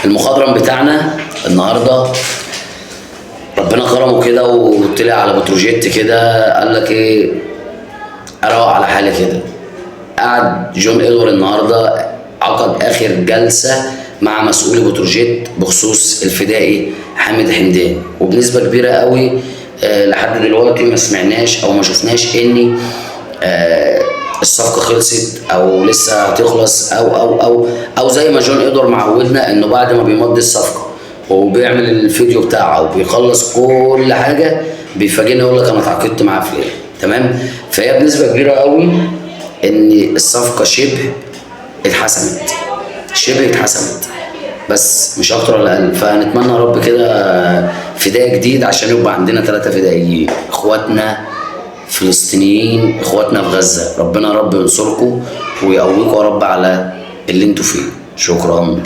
المخضرم بتاعنا النهارده ربنا كرمه كده وطلع على بتروجيت كده، قال لك ايه، اروق على حالي كده. قعد جون ادوار النهارده عقد اخر جلسه مع مسؤولي بتروجيت بخصوص الفدائي حامد حمدان، وبنسبه كبيره قوي لحد دلوقتي ما سمعناش او ما شفناش ان الصفقه خلصت او لسه هتخلص او زي ما جون ادوار معودنا انه بعد ما بيمضي الصفقه وبيعمل الفيديو بتاعه وبيخلص كل حاجه بيفاجئنا يقول لك انا اتعاقدت معاه في ايه. تمام. فهي بنسبه كبيره قوي ان الصفقه شبه اتحسمت، بس مش اكتر ولا اقل. فنتمنى يا رب كده فداء جديد عشان يبقى عندنا 3 فدائيين، اخواتنا فلسطينيين، اخواتنا في غزه. ربنا يا رب ينصركم ويقويكم يا رب على اللي انتوا فيه. شكرا.